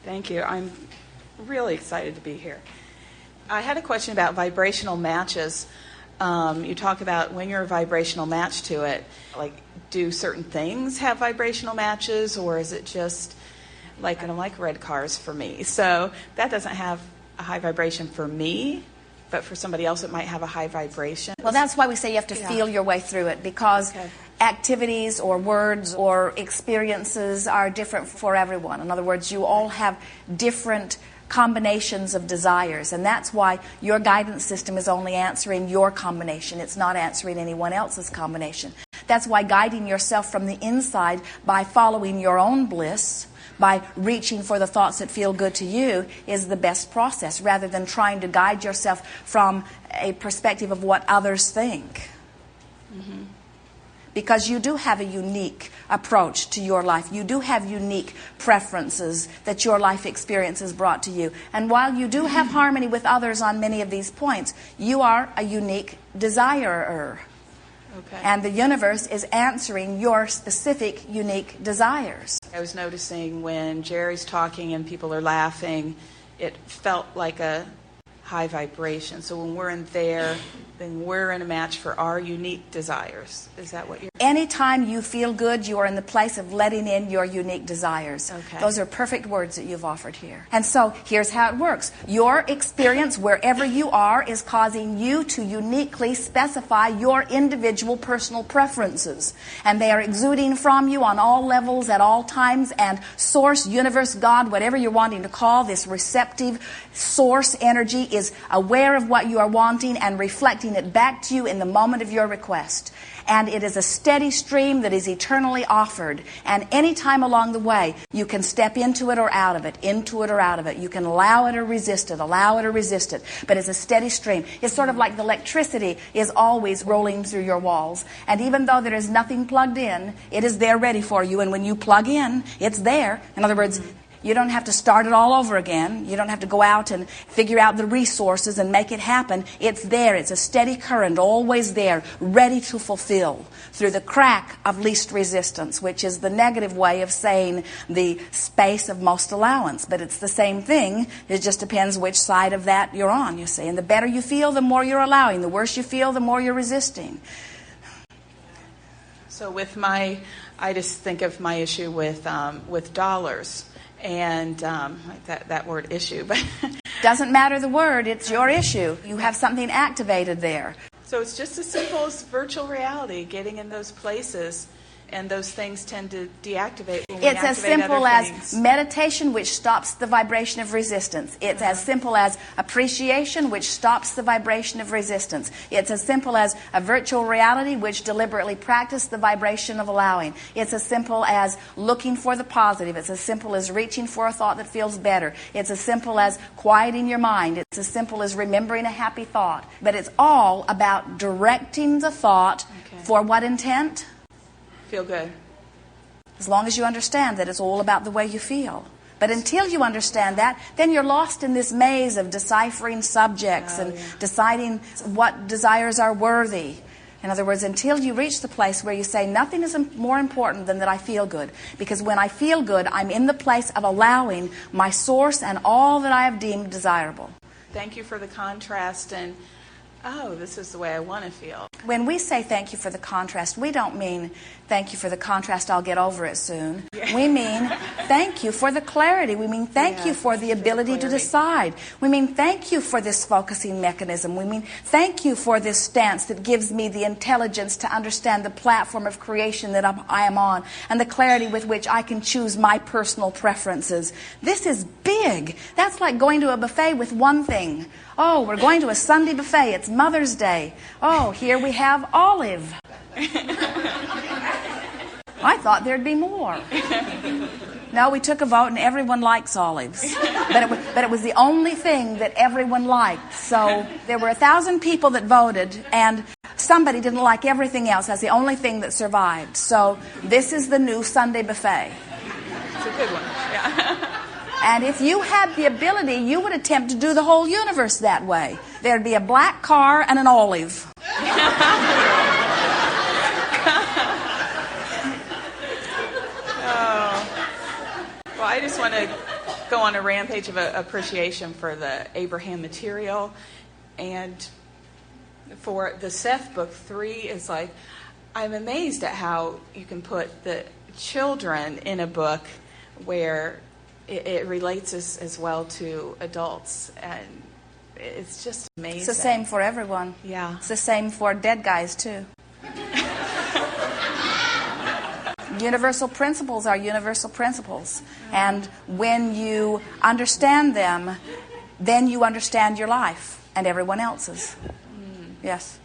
Thank you. I'm really excited to be here. I had a question about vibrational matches. You talk about when you're a vibrational match to it, like, do certain things have vibrational matches, or is it just like, I don't like red cars for me, so that doesn't have a high vibration for me, but for somebody else it might have a high vibration? Well, that's why we say you have to feel your way through it, because activities or words or experiences are different for everyone. In other words, you all have different combinations of desires, and that's why your guidance system is only answering your combination. It's not answering anyone else's combination. That's why guiding yourself from the inside by following your own bliss, by reaching for the thoughts that feel good to you, is the best process, rather than trying to guide yourself from a perspective of what others think. Mm-hmm. Because you do have a unique approach to your life. You do have unique preferences that your life experience has brought to you. And while you do have harmony with others on many of these points, you are a unique desirer. Okay. And the universe is answering your specific, unique desires. I was noticing when Jerry's talking and people are laughing, it felt like a high vibration. So when we're in there, then we're in a match for our unique desires. Is that what you're... Anytime you feel good, you are in the place of letting in your unique desires. Okay. Those are perfect words that you've offered here. And so here's how it works. Your experience wherever you are is causing you to uniquely specify your individual personal preferences. And they are exuding from you on all levels at all times. And source, universe, God, whatever you're wanting to call this receptive source energy, is aware of what you are wanting and reflecting it back to you in the moment of your request. And it is a steady stream that is eternally offered. And any time along the way, you can step into it or out of it, into it or out of it. You can allow it or resist it, allow it or resist it. But it's a steady stream. It's sort of like the electricity is always rolling through your walls. And even though there is nothing plugged in, it is there ready for you. And when you plug in, it's there. In other words, you don't have to start it all over again. You don't have to go out and figure out the resources and make it happen. It's there. It's a steady current, always there, ready to fulfill through the crack of least resistance, which is the negative way of saying the space of most allowance. But it's the same thing. It just depends which side of that you're on, you see. And the better you feel, the more you're allowing. The worse you feel, the more you're resisting. So with I just think of my issue with dollars. And that word issue, but doesn't matter the word, it's your issue. You have something activated there. So it's just as simple as virtual reality, getting in those places, and those things tend to deactivate when we It's as simple as meditation, which stops the vibration of resistance. It's as simple as appreciation, which stops the vibration of resistance. It's as simple as a virtual reality, which deliberately practices the vibration of allowing. It's as simple as looking for the positive. It's as simple as reaching for a thought that feels better. It's as simple as quieting your mind. It's as simple as remembering a happy thought. But it's all about directing the thought for what intent? Feel good. As long as you understand that it's all about the way you feel. But until you understand that, then you're lost in this maze of deciphering subjects and deciding what desires are worthy. In other words, until you reach the place where you say, nothing is more important than that I feel good. Because when I feel good, I'm in the place of allowing my source and all that I have deemed desirable. Thank you for the contrast, and this is the way I want to feel. When we say thank you for the contrast, we don't mean thank you for the contrast, I'll get over it soon. We mean thank you for the clarity. We mean thank you for the ability to decide. We mean thank you for this focusing mechanism. We mean thank you for this stance that gives me the intelligence to understand the platform of creation that I am on, and the clarity with which I can choose my personal preferences. This is big. That's like going to a buffet with one thing. Oh, we're going to a Sunday buffet. It's Mother's Day. Oh, here we have olive. I thought there'd be more. No, we took a vote and everyone likes olives. But it was the only thing that everyone liked. So there were 1,000 people that voted, and somebody didn't like everything else. That's the only thing that survived. So this is the new Sunday buffet. It's a good one. Yeah. And if you had the ability, you would attempt to do the whole universe that way. There'd be a black car and an olive. Well, I just want to go on a rampage of appreciation for the Abraham material. And for the Seth book, 3 is like, I'm amazed at how you can put the children in a book where it relates as well to adults. And it's just amazing. It's the same for everyone. Yeah. It's the same for dead guys, too. Universal principles are universal principles. And when you understand them, then you understand your life and everyone else's. Yes.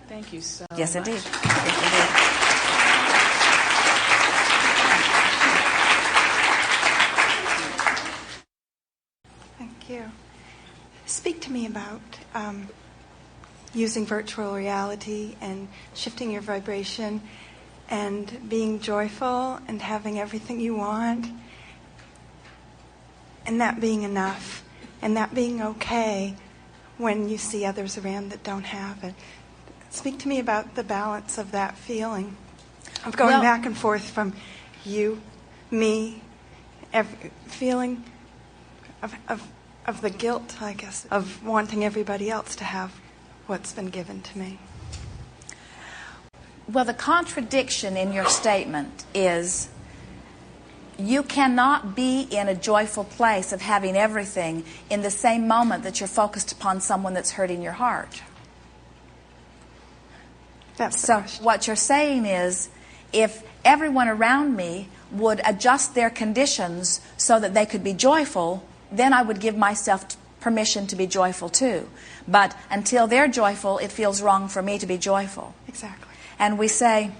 Thank you so Yes, much. indeed. Yes, indeed. Thank you. Speak to me about using virtual reality and shifting your vibration and being joyful and having everything you want and that being enough and that being okay when you see others around that don't have it. Speak to me about the balance of that feeling of going back and forth from you, me, feeling of the guilt, I guess, of wanting everybody else to have what's been given to me. Well, the contradiction in your statement is you cannot be in a joyful place of having everything in the same moment that you're focused upon someone that's hurting your heart. So what you're saying is, if everyone around me would adjust their conditions so that they could be joyful, then I would give myself permission to be joyful too. But until they're joyful, it feels wrong for me to be joyful. Exactly. And we say,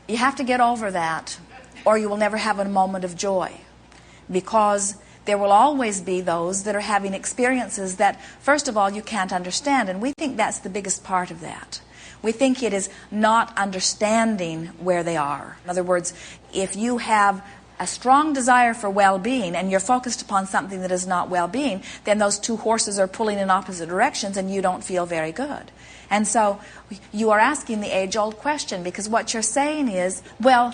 you have to get over that, or you will never have a moment of joy. Because there will always be those that are having experiences that, first of all, you can't understand. And we think that's the biggest part of that. We think it is not understanding where they are. In other words, if you have a strong desire for well-being and you're focused upon something that is not well-being, then those two horses are pulling in opposite directions and you don't feel very good. And so you are asking the age-old question, because what you're saying is, well,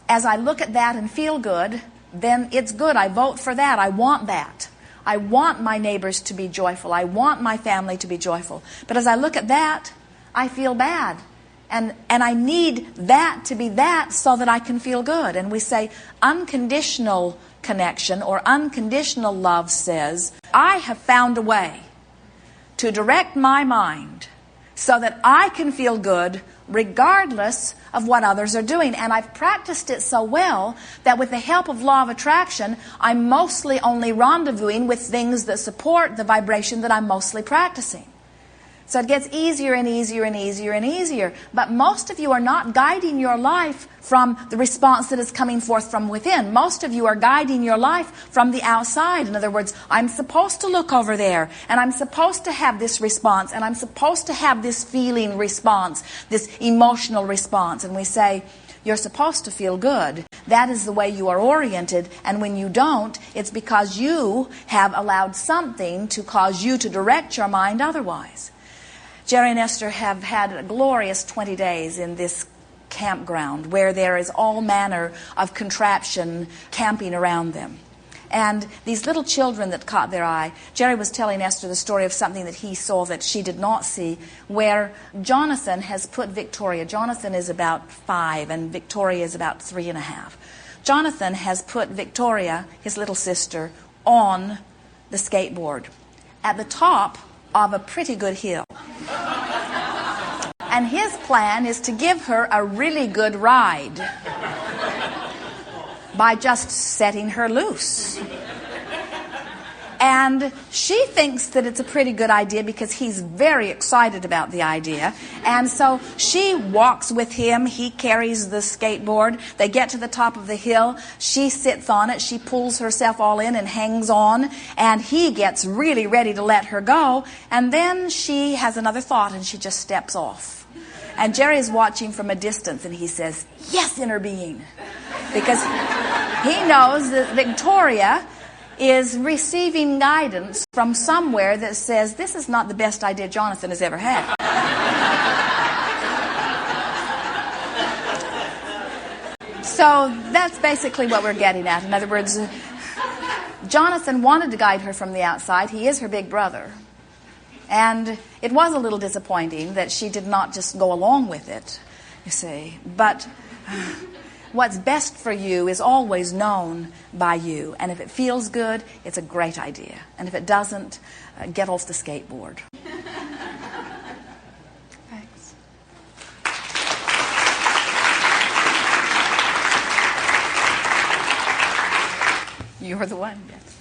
as I look at that and feel good, then it's good. I vote for that. I want that. I want my neighbors to be joyful. I want my family to be joyful. But as I look at that, I feel bad. And I need that to be that so that I can feel good. And we say unconditional connection or unconditional love says, I have found a way to direct my mind so that I can feel good regardless of what others are doing. And I've practiced it so well that with the help of law of attraction, I'm mostly only rendezvousing with things that support the vibration that I'm mostly practicing. So it gets easier and easier and easier and easier. But most of you are not guiding your life from the response that is coming forth from within. Most of you are guiding your life from the outside. In other words, I'm supposed to look over there, and I'm supposed to have this response, and I'm supposed to have this feeling response, this emotional response. And we say, you're supposed to feel good. That is the way you are oriented. And when you don't, it's because you have allowed something to cause you to direct your mind otherwise. Jerry and Esther have had a glorious 20 days in this campground where there is all manner of contraption camping around them. And these little children that caught their eye, Jerry was telling Esther the story of something that he saw that she did not see, where Jonathan has put Victoria. Jonathan is about 5 and Victoria is about 3.5. Jonathan has put Victoria, his little sister, on the skateboard at the top of a pretty good hill. And his plan is to give her a really good ride by just setting her loose. And she thinks that it's a pretty good idea because he's very excited about the idea. And so she walks with him. He carries the skateboard. They get to the top of the hill. She sits on it. She pulls herself all in and hangs on. And he gets really ready to let her go. And then she has another thought and she just steps off. And Jerry is watching from a distance and he says, "Yes, inner being." Because he knows that Victoria is receiving guidance from somewhere that says, this is not the best idea Jonathan has ever had. So that's basically what we're getting at. In other words, Jonathan wanted to guide her from the outside. He is her big brother. And it was a little disappointing that she did not just go along with it, you see. But what's best for you is always known by you. And if it feels good, it's a great idea. And if it doesn't, get off the skateboard. Thanks. You're the one, yes.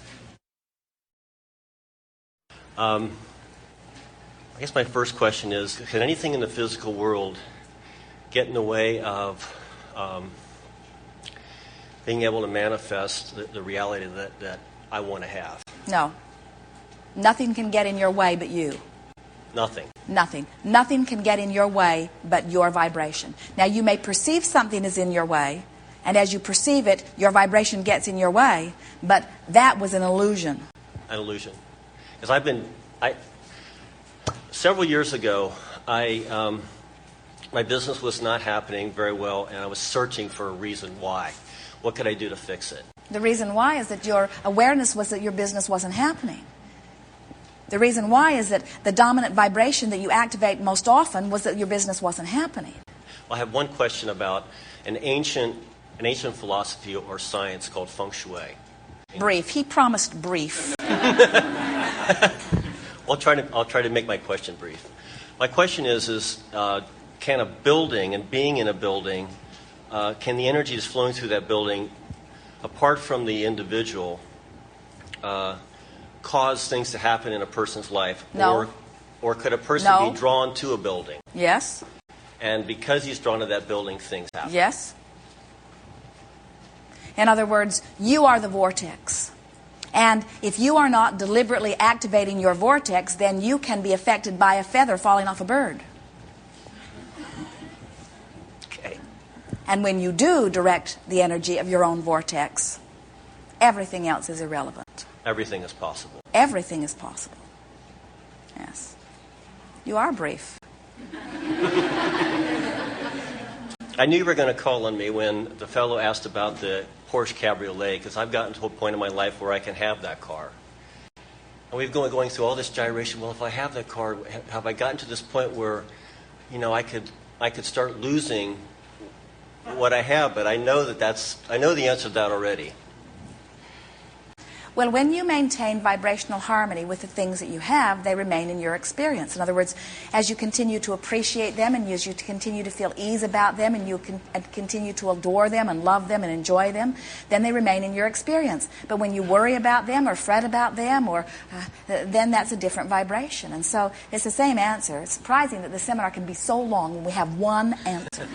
I guess my first question is, can anything in the physical world get in the way of being able to manifest the reality that I want to have? No. Nothing can get in your way but you. Nothing. Nothing. Nothing can get in your way but your vibration. Now, you may perceive something is in your way, and as you perceive it, your vibration gets in your way, but that was an illusion. An illusion. Because several years ago, my business was not happening very well, and I was searching for a reason why. What could I do to fix it? The reason why is that your awareness was that your business wasn't happening. The reason why is that the dominant vibration that you activate most often was that your business wasn't happening. Well, I have one question about an ancient philosophy or science called feng shui. Brief. He promised brief. I'll try to make my question brief. My question is can a building, and being in a building, can the energy that's flowing through that building, apart from the individual, cause things to happen in a person's life? No. Or could a person No. be drawn to a building? Yes. And because he's drawn to that building, things happen? Yes. In other words, you are the vortex. And if you are not deliberately activating your vortex, then you can be affected by a feather falling off a bird. Okay. And when you do direct the energy of your own vortex, everything else is irrelevant. Everything is possible. Everything is possible. Yes. You are brief. I knew you were going to call on me when the fellow asked about the Porsche Cabriolet, because I've gotten to a point in my life where I can have that car. And we've been going through all this gyration. Well, if I have that car, have I gotten to this point where, I could start losing what I have? But I know I know the answer to that already. Well, when you maintain vibrational harmony with the things that you have, they remain in your experience. In other words, as you continue to appreciate them and as you continue to feel ease about them and you continue to adore them and love them and enjoy them, then they remain in your experience. But when you worry about them or fret about them, then that's a different vibration. And so it's the same answer. It's surprising that the seminar can be so long when we have one answer.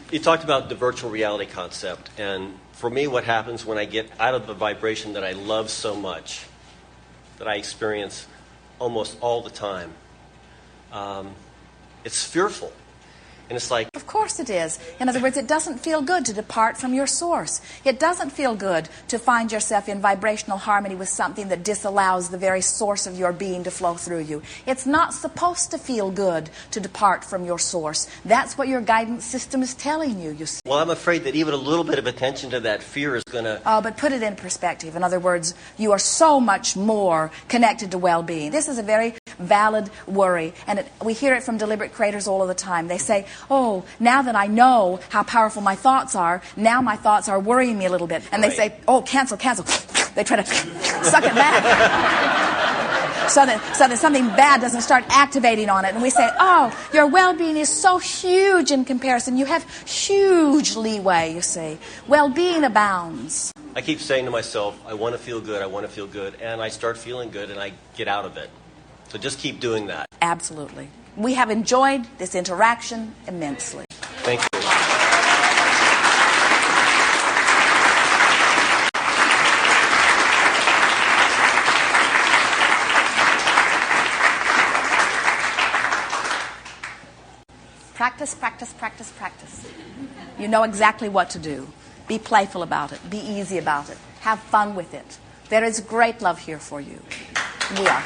You talked about the virtual reality concept, and for me, what happens when I get out of the vibration that I love so much, that I experience almost all the time, it's fearful. And it's like... Of course it is. In other words, it doesn't feel good to depart from your source. It doesn't feel good to find yourself in vibrational harmony with something that disallows the very source of your being to flow through you. It's not supposed to feel good to depart from your source. That's what your guidance system is telling you, you see. Well, I'm afraid that even a little bit of attention to that fear is going to... Oh, but put it in perspective. In other words, you are so much more connected to well-being. This is a very valid worry, and we hear it from deliberate creators all of the time. They say, oh, now that I know how powerful my thoughts are, now my thoughts are worrying me a little bit. And they say, oh, cancel. They try to suck it back. So that something bad doesn't start activating on it. And we say, oh, your well-being is so huge in comparison. You have huge leeway, you see. Well-being abounds. I keep saying to myself, I want to feel good, and I start feeling good, and I get out of it. So just keep doing that. Absolutely. We have enjoyed this interaction immensely. Thank you. Practice, practice, practice, practice. You know exactly what to do. Be playful about it. Be easy about it. Have fun with it. There is great love here for you. We are.